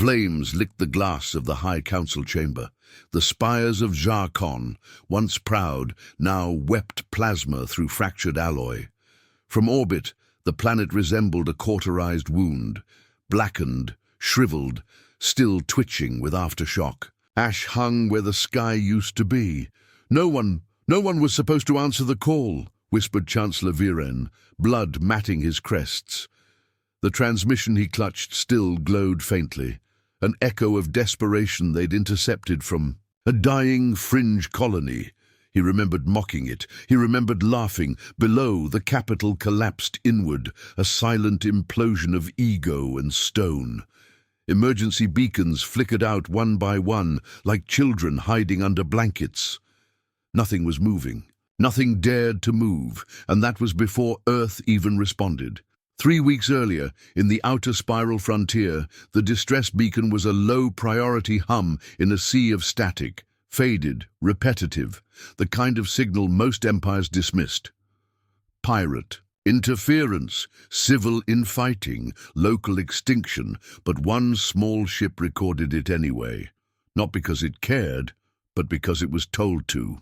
Flames licked the glass of the High Council chamber. The spires of Jarkon, once proud, now wept plasma through fractured alloy. From orbit, the planet resembled a cauterized wound, blackened, shriveled, still twitching with aftershock. Ash hung where the sky used to be. No one was supposed to answer the call, whispered Chancellor Viren, blood matting his crests. The transmission he clutched still glowed faintly, an echo of desperation they'd intercepted from a dying fringe colony. He remembered mocking it. He remembered laughing. Below, the capital collapsed inward, a silent implosion of ego and stone. Emergency beacons flickered out one by one, like children hiding under blankets. Nothing was moving. Nothing dared to move, and that was before Earth even responded. 3 weeks earlier, in the outer spiral frontier, the distress beacon was a low-priority hum in a sea of static, faded, repetitive, the kind of signal most empires dismissed. Pirate, interference, civil infighting, local extinction, but one small ship recorded it anyway. Not because it cared, but because it was told to.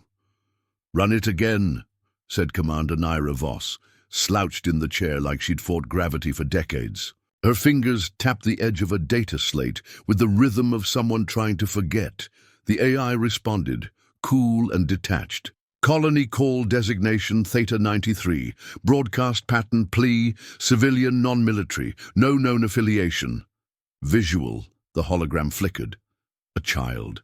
"Run it again," said Commander Naira Voss, slouched in the chair like she'd fought gravity for decades. Her fingers tapped the edge of a data slate with the rhythm of someone trying to forget. The AI responded, cool and detached. "Colony call designation Theta 93. Broadcast pattern plea, civilian non-military, no known affiliation." Visual, the hologram flickered. A child.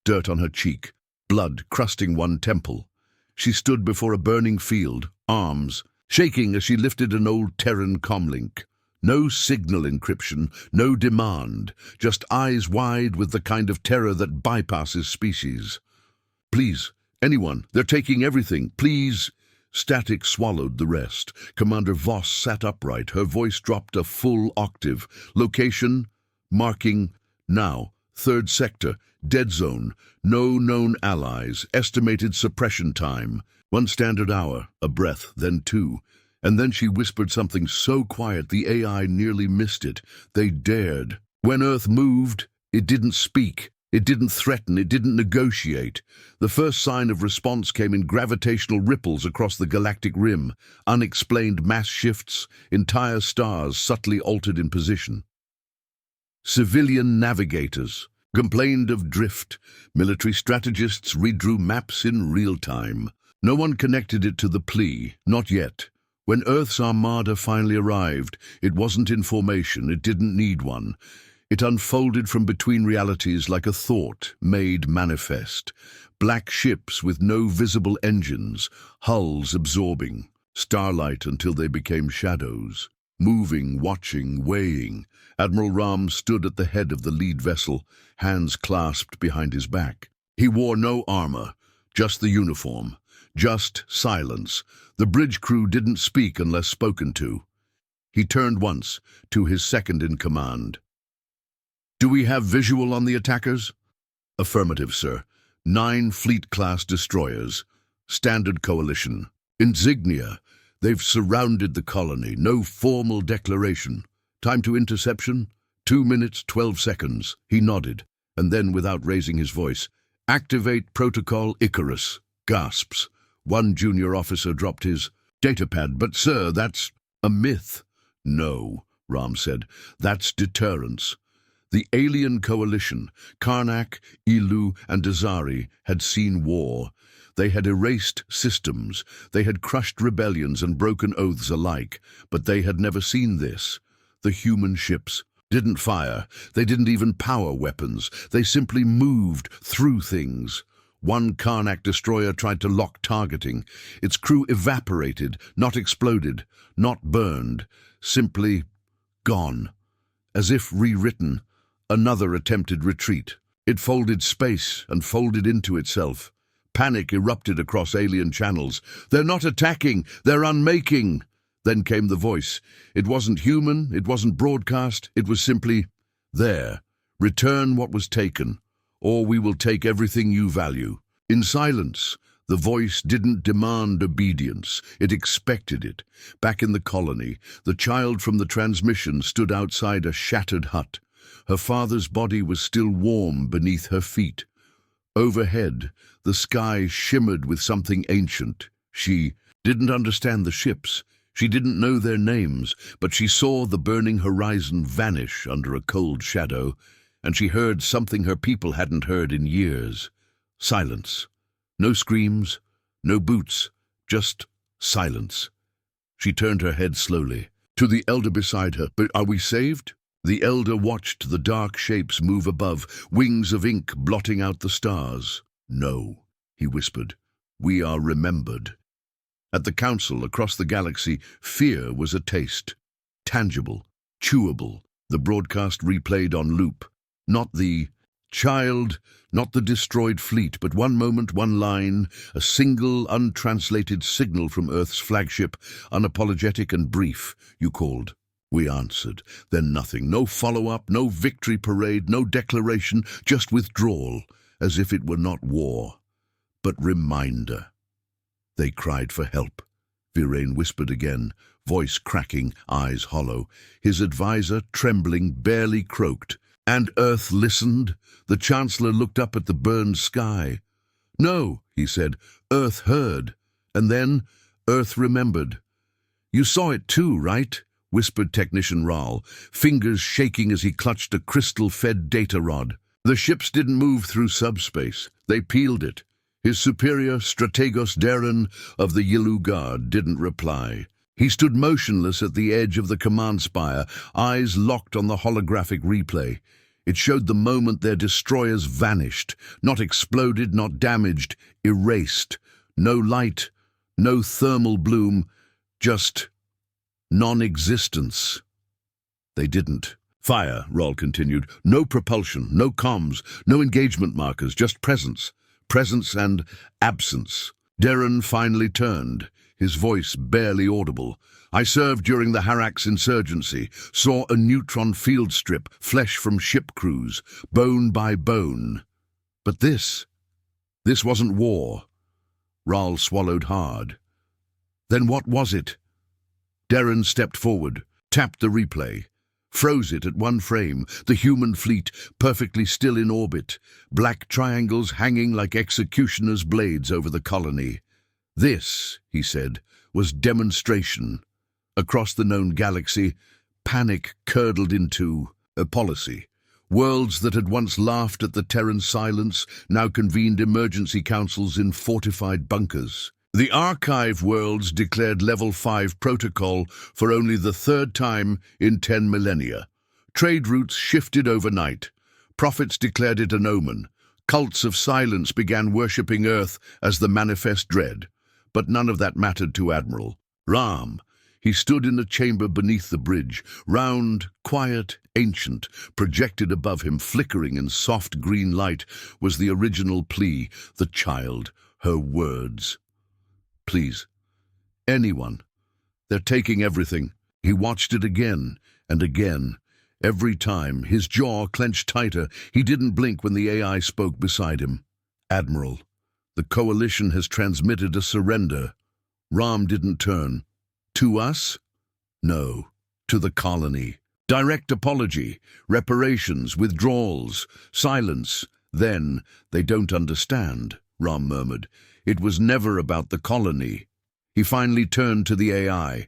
Dirt on her cheek, blood crusting one temple. She stood before a burning field, arms shaking as she lifted an old Terran comlink. No signal encryption, no demand, just eyes wide with the kind of terror that bypasses species. "Please, anyone, they're taking everything, please." Static swallowed the rest. Commander Voss sat upright, her voice dropped a full octave. "Location, marking, now, 3rd sector, dead zone, no known allies, estimated suppression time. 1 standard hour, a breath, then 2. And then she whispered something so quiet the AI nearly missed it. They dared. When Earth moved, it didn't speak. It didn't threaten. It didn't negotiate. The first sign of response came in gravitational ripples across the galactic rim, unexplained mass shifts, entire stars subtly altered in position. Civilian navigators complained of drift. Military strategists redrew maps in real time. No one connected it to the plea, not yet. When Earth's Armada finally arrived, it wasn't in formation, it didn't need one. It unfolded from between realities like a thought made manifest. Black ships with no visible engines, hulls absorbing, starlight until they became shadows. Moving, watching, weighing. Admiral Ram stood at the head of the lead vessel, hands clasped behind his back. He wore no armor, just the uniform. Just silence. The bridge crew didn't speak unless spoken to. He turned once to his second-in-command. "Do we have visual on the attackers?" "Affirmative, sir. 9 fleet-class destroyers. Standard coalition. Insignia. They've surrounded the colony. No formal declaration. Time to interception? 2 minutes, 12 seconds. He nodded, and then, without raising his voice, "Activate Protocol Icarus." Gasps. One junior officer dropped his datapad. "But, sir, that's a myth." "No," Ram said. "That's deterrence." The alien coalition, Karnak, Ilu, and Dazari, had seen war. They had erased systems. They had crushed rebellions and broken oaths alike. But they had never seen this. The human ships didn't fire. They didn't even power weapons. They simply moved through things. One Karnak destroyer tried to lock targeting. Its crew evaporated, not exploded, not burned, simply gone. As if rewritten, another attempted retreat. It folded space and folded into itself. Panic erupted across alien channels. "They're not attacking, they're unmaking." Then came the voice. It wasn't human, it wasn't broadcast, it was simply, "There, return what was taken, or we will take everything you value." In silence, the voice didn't demand obedience, it expected it. Back in the colony, the child from the transmission stood outside a shattered hut. Her father's body was still warm beneath her feet. Overhead, the sky shimmered with something ancient. She didn't understand the ships. She didn't know their names, but she saw the burning horizon vanish under a cold shadow, and she heard something her people hadn't heard in years. Silence. No screams, no boots, just silence. She turned her head slowly. To the elder beside her. "But are we saved?" The elder watched the dark shapes move above, wings of ink blotting out the stars. "No," he whispered. "We are remembered." At the council across the galaxy, fear was a taste. Tangible, chewable, the broadcast replayed on loop. Not the child, not the destroyed fleet, but one moment, one line, a single, untranslated signal from Earth's flagship, unapologetic and brief. "You called." We answered. Then nothing. No follow-up, no victory parade, no declaration, just withdrawal, as if it were not war, but reminder. They cried for help. Viren whispered again, voice cracking, eyes hollow. His advisor, trembling, barely croaked. And Earth listened. The Chancellor looked up at the burned sky. "No," he said, "Earth heard. And then Earth remembered." "You saw it too, right?" whispered Technician Rahl, fingers shaking as he clutched a crystal-fed data rod. "The ships didn't move through subspace. They peeled it." His superior, Strategos Darren of the Yilu Guard, didn't reply. He stood motionless at the edge of the command spire, eyes locked on the holographic replay. It showed the moment their destroyers vanished, not exploded, not damaged, erased. No light, no thermal bloom, just non-existence. They didn't. "Fire," Rahl continued. "No propulsion, no comms, no engagement markers, just presence. Presence and absence." Darren finally turned, his voice barely audible. "I served during the Harax insurgency, saw a neutron field strip, flesh from ship crews, bone by bone. But this wasn't war." Rahl swallowed hard. "Then what was it?" Darren stepped forward, tapped the replay, froze it at one frame, the human fleet perfectly still in orbit, black triangles hanging like executioners' blades over the colony. "This," he said, "was demonstration." Across the known galaxy, panic curdled into a policy. Worlds that had once laughed at the Terran silence now convened emergency councils in fortified bunkers. The archive worlds declared Level 5 protocol for only the third time in 10 millennia. Trade routes shifted overnight. Prophets declared it an omen. Cults of silence began worshipping Earth as the manifest dread. But none of that mattered to Admiral Ram. He stood in a chamber beneath the bridge, round, quiet, ancient. Projected above him, flickering in soft green light, was the original plea, the child, her words. "Please, anyone. They're taking everything." He watched it again and again. Every time, his jaw clenched tighter. He didn't blink when the AI spoke beside him. "Admiral, the Coalition has transmitted a surrender." Ram didn't turn. "To us?" "No, to the colony. Direct apology, reparations, withdrawals, silence. Then, they don't understand," Ram murmured. "It was never about the colony." He finally turned to the AI.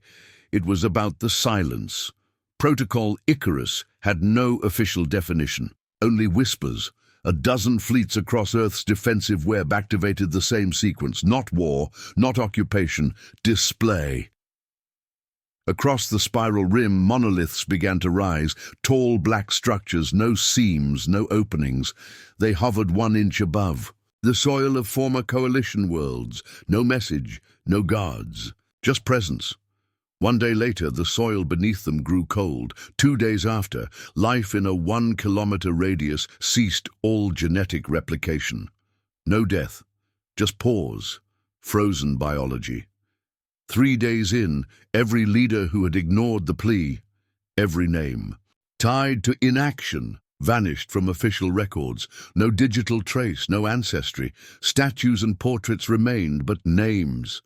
It was about the silence. Protocol Icarus had no official definition, only whispers. A dozen fleets across Earth's defensive web activated the same sequence. Not war, not occupation, display. Across the spiral rim, monoliths began to rise, tall black structures, no seams, no openings. They hovered 1 inch above. The soil of former Coalition worlds. No message, no guards, just presence. 1 day later, the soil beneath them grew cold. 2 days after, life in a 1-kilometer radius ceased all genetic replication. No death, just pause, frozen biology. 3 days in, every leader who had ignored the plea, every name, tied to inaction, vanished from official records. No digital trace, no ancestry. Statues and portraits remained, but names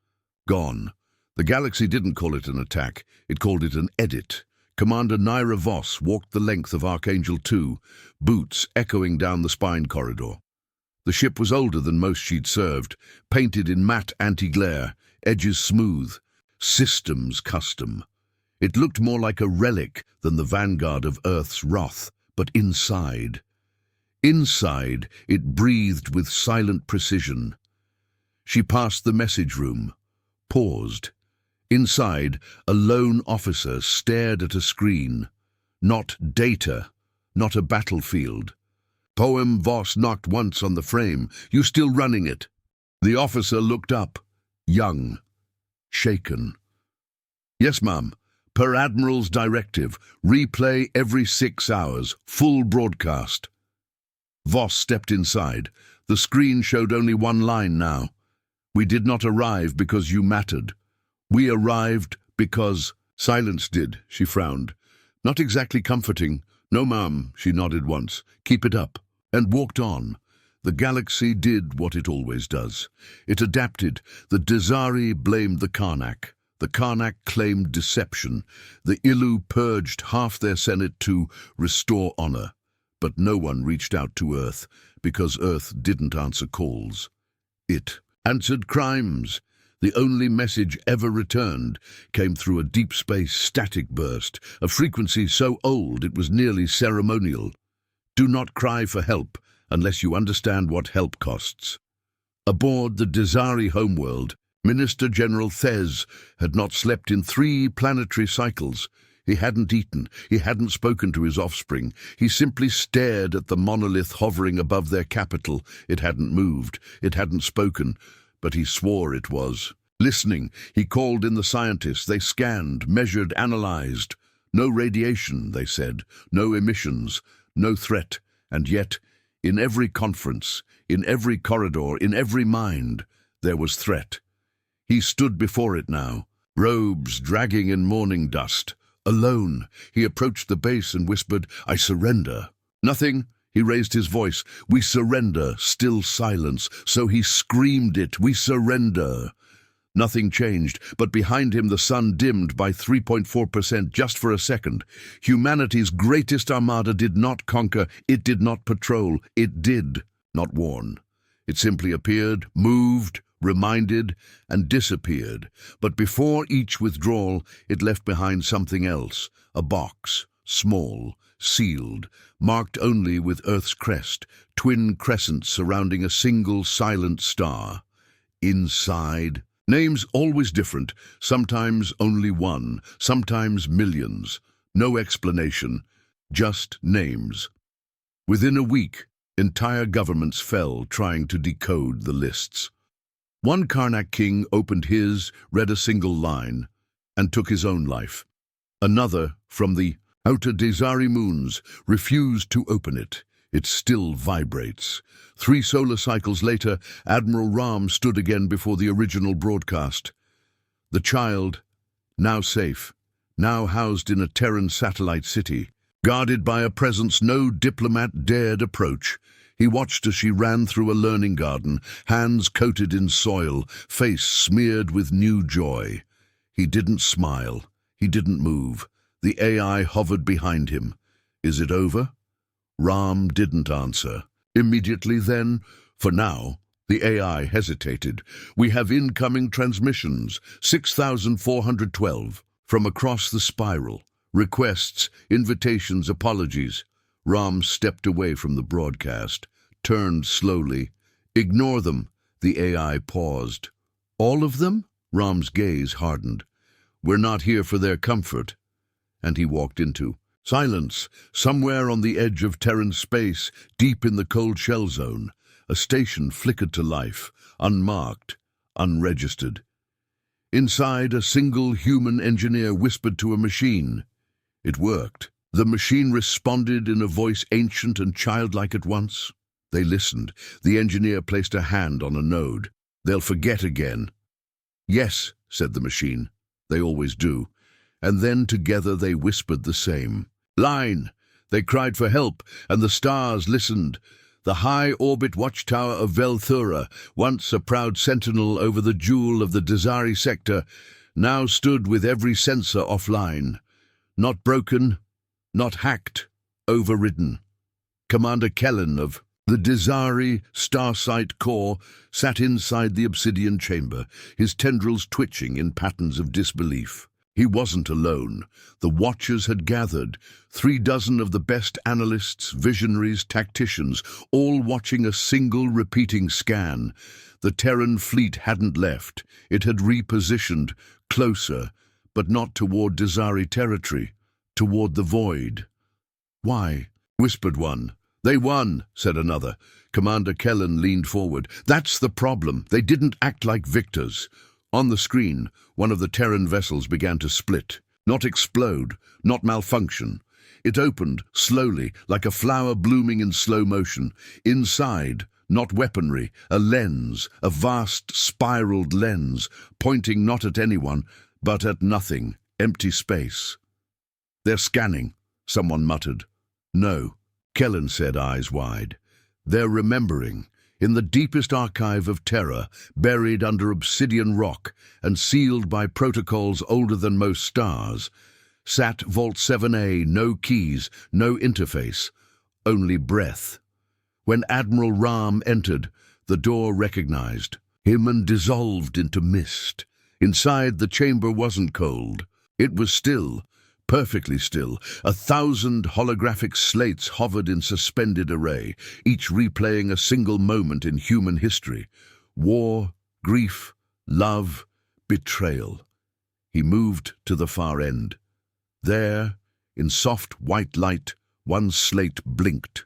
gone. The galaxy didn't call it an attack, it called it an edit. Commander Nyra Voss walked the length of Archangel 2, boots echoing down the spine corridor. The ship was older than most she'd served, painted in matte anti-glare, edges smooth, systems custom. It looked more like a relic than the vanguard of Earth's wrath, but inside, it breathed with silent precision. She passed the message room, paused. Inside, a lone officer stared at a screen. Not data, not a battlefield. Poem Voss knocked once on the frame. You still running it? The officer looked up, young, shaken. Yes, ma'am. Per Admiral's directive, replay every 6 hours, full broadcast. Voss stepped inside. The screen showed only one line now. We did not arrive because you mattered. We arrived because... Silence did, she frowned. Not exactly comforting. No, ma'am, she nodded once. Keep it up. And walked on. The galaxy did what it always does. It adapted. The Desari blamed the Karnak. The Karnak claimed deception. The Ilu purged half their Senate to restore honor. But no one reached out to Earth, because Earth didn't answer calls. It answered crimes. The only message ever returned came through a deep space static burst, a frequency so old it was nearly ceremonial. Do not cry for help unless you understand what help costs. Aboard the Desari homeworld, Minister General Thez had not slept in 3 planetary cycles. He hadn't eaten, he hadn't spoken to his offspring. He simply stared at the monolith hovering above their capital. It hadn't moved, it hadn't spoken, but he swore it was. Listening, he called in the scientists. They scanned, measured, analyzed. No radiation, they said, no emissions, no threat. And yet, in every conference, in every corridor, in every mind, there was threat. He stood before it now, robes dragging in morning dust. Alone, he approached the base and whispered, I surrender. Nothing. He raised his voice. We surrender. Still silence. So he screamed it. We surrender. Nothing changed, but behind him the sun dimmed by 3.4% just for a second. Humanity's greatest armada did not conquer, it did not patrol, it did not warn. It simply appeared, moved, reminded, and disappeared. But before each withdrawal, it left behind something else, a box, small, sealed, marked only with Earth's crest, twin crescents surrounding a single silent star. Inside... Names always different, sometimes only one, sometimes millions. No explanation, just names. Within a week, entire governments fell trying to decode the lists. One Karnak king opened his, read a single line, and took his own life. Another, from the outer Desari moons, refused to open it. It still vibrates. 3 solar cycles later, Admiral Ram stood again before the original broadcast. The child, now safe, now housed in a Terran satellite city, guarded by a presence no diplomat dared approach. He watched as she ran through a learning garden, hands coated in soil, face smeared with new joy. He didn't smile. He didn't move. The AI hovered behind him. Is it over? Ram didn't answer. Immediately then, for now, the AI hesitated. We have incoming transmissions, 6,412, from across the spiral. Requests, invitations, apologies. Ram stepped away from the broadcast, turned slowly. Ignore them. The AI paused. All of them? Ram's gaze hardened. We're not here for their comfort. And he walked into silence. Somewhere on the edge of Terran space, deep in the cold shell zone, a station flickered to life, unmarked, unregistered. Inside, a single human engineer whispered to a machine. It worked. The machine responded in a voice ancient and childlike at once. They listened. The engineer placed a hand on a node. They'll forget again. Yes, said the machine. They always do. And then together they whispered the same. Line! They cried for help, and the stars listened. The high-orbit watchtower of Velthura, once a proud sentinel over the jewel of the Desari sector, now stood with every sensor offline. Not broken, not hacked, overridden. Commander Kellen of the Desari Starsight Corps sat inside the obsidian chamber, his tendrils twitching in patterns of disbelief. He wasn't alone. The Watchers had gathered, 36 of the best analysts, visionaries, tacticians, all watching a single repeating scan. The Terran fleet hadn't left. It had repositioned, closer, but not toward Desari territory, toward the void. "Why?" whispered one. "They won," said another. Commander Kellen leaned forward. "That's the problem. They didn't act like victors." On the screen, one of the Terran vessels began to split. Not explode, not malfunction. It opened, slowly, like a flower blooming in slow motion. Inside, not weaponry, a lens, a vast spiraled lens, pointing not at anyone, but at nothing, empty space. "They're scanning," someone muttered. "No," Kellen said, eyes wide. "They're remembering. In the deepest archive of terror, buried under obsidian rock and sealed by protocols older than most stars, sat Vault 7A, no keys, no interface, only breath. When Admiral Ram entered, the door recognized him and dissolved into mist. Inside, the chamber wasn't cold. It was still, perfectly still. 1,000 holographic slates hovered in suspended array, each replaying a single moment in human history. War, grief, love, betrayal. He moved to the far end. There, in soft white light, one slate blinked.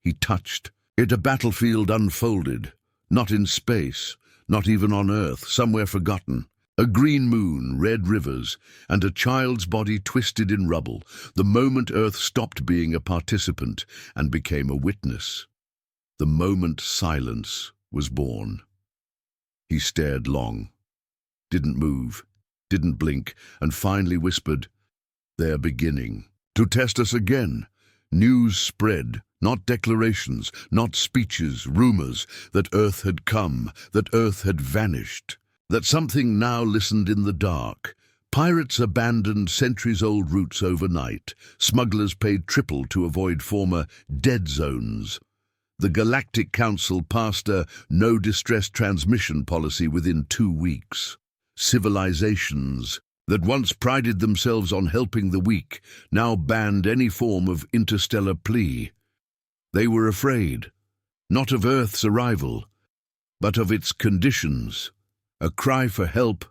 He touched it. A battlefield unfolded, not in space, not even on Earth, somewhere forgotten. A green moon, red rivers, and a child's body twisted in rubble, the moment Earth stopped being a participant and became a witness. The moment silence was born. He stared long, didn't move, didn't blink, and finally whispered, "They're beginning to test us again." News spread, not declarations, not speeches, rumors, that Earth had come, that Earth had vanished. That something now listened in the dark. Pirates abandoned centuries-old routes overnight. Smugglers paid triple to avoid former dead zones. The Galactic Council passed a no-distress transmission policy within 2 weeks. Civilizations that once prided themselves on helping the weak now banned any form of interstellar plea. They were afraid, not of Earth's arrival, but of its conditions. A cry for help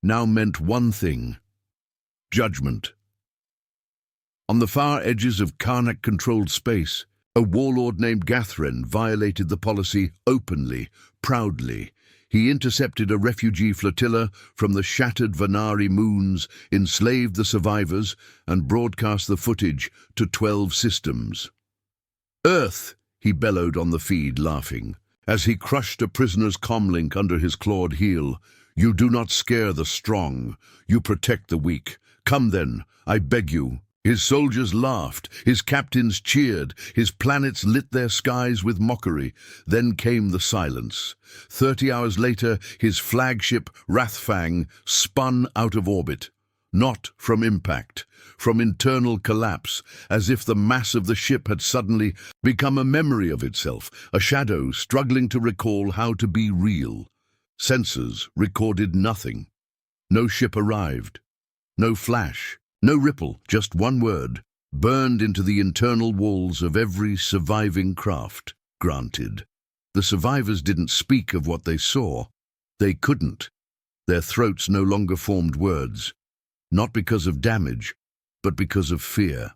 now meant one thing: judgment. On the far edges of Karnak-controlled space, a warlord named Gathrin violated the policy openly, proudly. He intercepted a refugee flotilla from the shattered Vanari moons, enslaved the survivors, and broadcast the footage to 12 systems. "Earth!" he bellowed on the feed, laughing, as he crushed a prisoner's comlink under his clawed heel. "You do not scare the strong. You protect the weak. Come then, I beg you." His soldiers laughed, his captains cheered, his planets lit their skies with mockery. Then came the silence. 30 hours later, his flagship, Wrathfang, spun out of orbit. Not from impact, from internal collapse, as if the mass of the ship had suddenly become a memory of itself, a shadow struggling to recall how to be real. Sensors recorded nothing. No ship arrived. No flash. No ripple, just one word, burned into the internal walls of every surviving craft. Granted. The survivors didn't speak of what they saw. They couldn't. Their throats no longer formed words, not because of damage, but because of fear.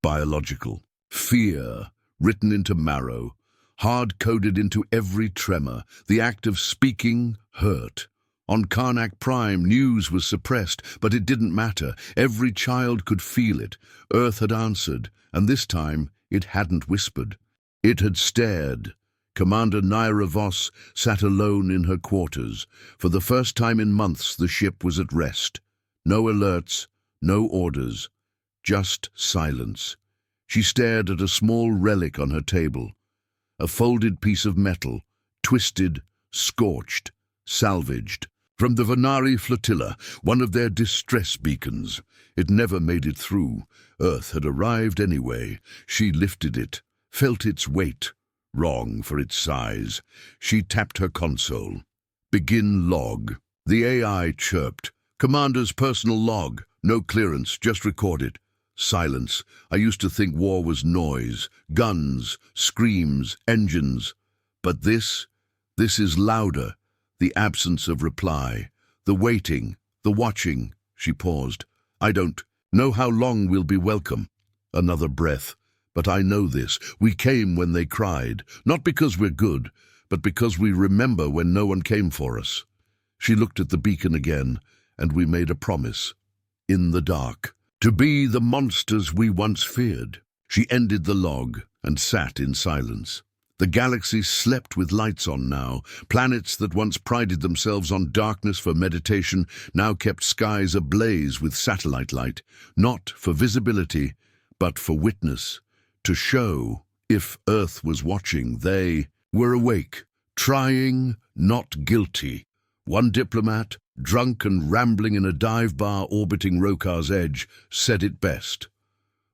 Biological. Fear, written into marrow, hard-coded into every tremor. The act of speaking hurt. On Karnak Prime, news was suppressed, but it didn't matter. Every child could feel it. Earth had answered, and this time it hadn't whispered. It had stared. Commander Naira Voss sat alone in her quarters. For the first time in months, the ship was at rest. No alerts, no orders, just silence. She stared at a small relic on her table. A folded piece of metal, twisted, scorched, salvaged. From the Venari flotilla, one of their distress beacons. It never made it through. Earth had arrived anyway. She lifted it, felt its weight. Wrong for its size. She tapped her console. Begin log. The AI chirped. Commander's personal log. No clearance, just recorded. Silence. I used to think war was noise, guns, screams, engines. But this is louder. The absence of reply. The waiting, the watching. She paused. I don't know how long we'll be welcome. Another breath. But I know this. We came when they cried. Not because we're good, but because we remember when no one came for us. She looked at the beacon again, and we made a promise. In the dark. To be the monsters we once feared. She ended the log and sat in silence. The galaxy slept with lights on now. Planets that once prided themselves on darkness for meditation now kept skies ablaze with satellite light, not for visibility, but for witness. To show, if Earth was watching, they were awake, trying, not guilty. One diplomat, drunk and rambling in a dive bar orbiting Rokar's edge, said it best.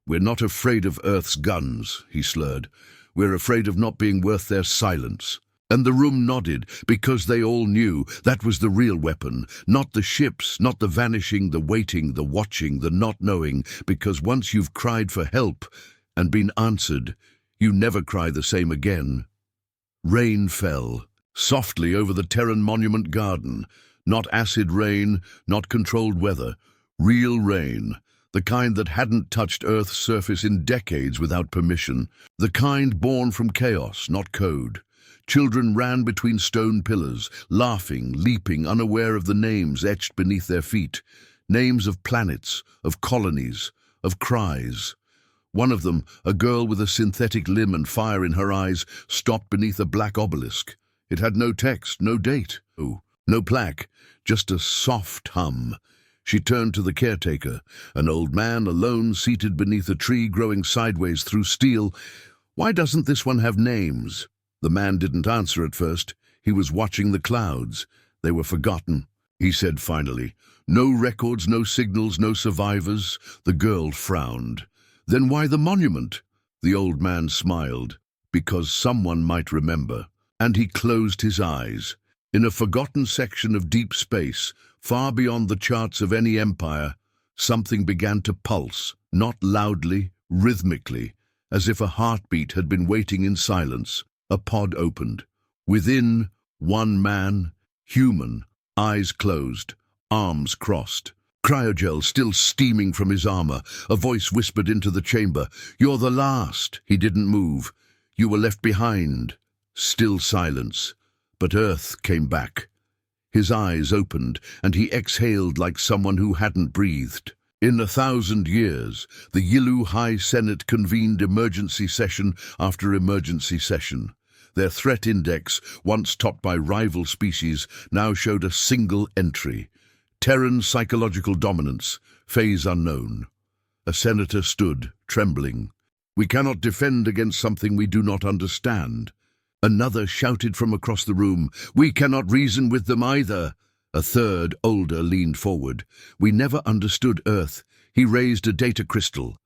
We're not afraid of Earth's guns, he slurred. We're afraid of not being worth their silence. And the room nodded, because they all knew that was the real weapon. Not the ships, not the vanishing, the waiting, the watching, the not knowing, because once you've cried for help and been answered, you never cry the same again. Rain fell, softly over the Terran Monument Garden. Not acid rain, not controlled weather. Real rain. The kind that hadn't touched Earth's surface in decades without permission. The kind born from chaos, not code. Children ran between stone pillars, laughing, leaping, unaware of the names etched beneath their feet. Names of planets, of colonies, of cries. One of them, a girl with a synthetic limb and fire in her eyes, stopped beneath a black obelisk. It had no text, no date, no plaque, just a soft hum. She turned to the caretaker, an old man alone seated beneath a tree growing sideways through steel. Why doesn't this one have names? The man didn't answer at first. He was watching the clouds. They were forgotten. He said finally, no records, no signals, no survivors. The girl frowned. Then why the monument? The old man smiled. Because someone might remember. And he closed his eyes. In a forgotten section of deep space, far beyond the charts of any empire, something began to pulse, not loudly, rhythmically, as if a heartbeat had been waiting in silence. A pod opened. Within, one man, human, eyes closed, arms crossed. Cryogel still steaming from his armor. A voice whispered into the chamber. You're the last. He didn't move. You were left behind. Still silence. But Earth came back. His eyes opened, and he exhaled like someone who hadn't breathed. In 1,000 years, the Yilu High Senate convened emergency session after emergency session. Their threat index, once topped by rival species, now showed a single entry. Terran psychological dominance, phase unknown. A senator stood, trembling. We cannot defend against something we do not understand. Another shouted from across the room, we cannot reason with them either. A third, older, leaned forward. We never understood Earth. He raised a data crystal.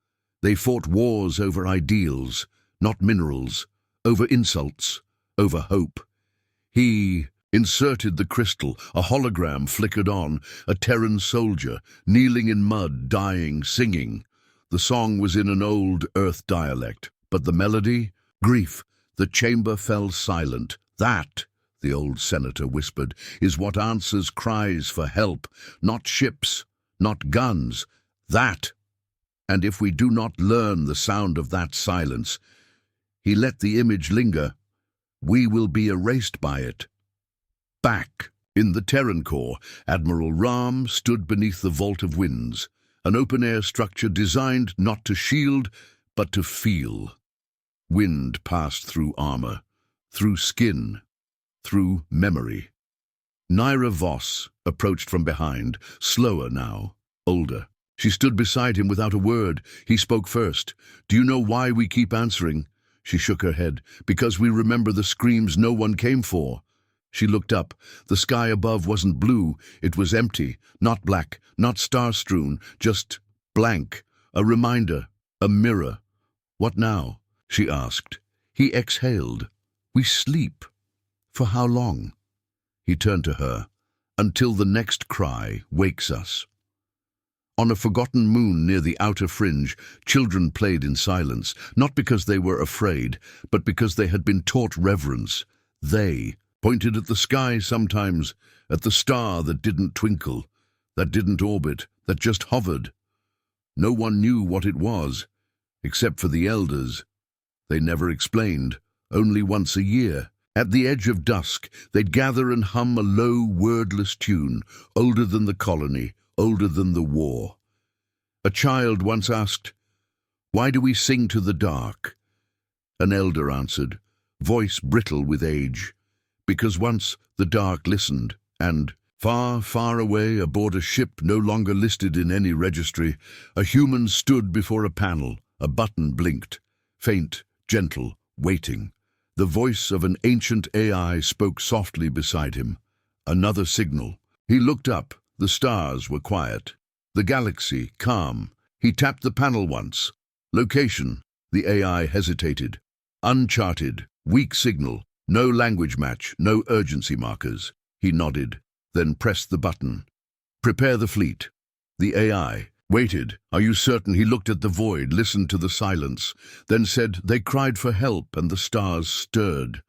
They fought wars over ideals, not minerals, over insults, over hope. He inserted the crystal. A hologram flickered on, a Terran soldier, kneeling in mud, dying, singing. The song was in an old Earth dialect, but the melody? Grief. The chamber fell silent. That, the old senator whispered, is what answers cries for help. Not ships, not guns. That. And if we do not learn the sound of that silence, he let the image linger, we will be erased by it. Back. In the Terran core, Admiral Ram stood beneath the Vault of Winds, an open-air structure designed not to shield, but to feel. Wind passed through armor, through skin, through memory. Naira Voss approached from behind, slower now, older. She stood beside him without a word. He spoke first. Do you know why we keep answering? She shook her head. Because we remember the screams no one came for. She looked up. The sky above wasn't blue, it was empty, not black, not star-strewn, just blank. A reminder, a mirror. "What now?" she asked. He exhaled. "We sleep." "For how long?" He turned to her. "Until the next cry wakes us." On a forgotten moon near the outer fringe, children played in silence, not because they were afraid, but because they had been taught reverence. They pointed at the sky sometimes, at the star that didn't twinkle, that didn't orbit, that just hovered. No one knew what it was, except for the elders. They never explained, only once a year. At the edge of dusk, they'd gather and hum a low, wordless tune, older than the colony, older than the war. A child once asked, "Why do we sing to the dark?" An elder answered, voice brittle with age, "Because once the dark listened, and far, far away aboard a ship no longer listed in any registry, a human stood before a panel, a button blinked, faint, gentle, waiting. The voice of an ancient AI spoke softly beside him. Another signal. He looked up. The stars were quiet. The galaxy, calm. He tapped the panel once. Location. The AI hesitated. Uncharted. Weak signal. No language match. No urgency markers. He nodded, then pressed the button. Prepare the fleet. The AI waited. Are you certain? He looked at the void, listened to the silence, then said, "They cried for help, and the stars stirred."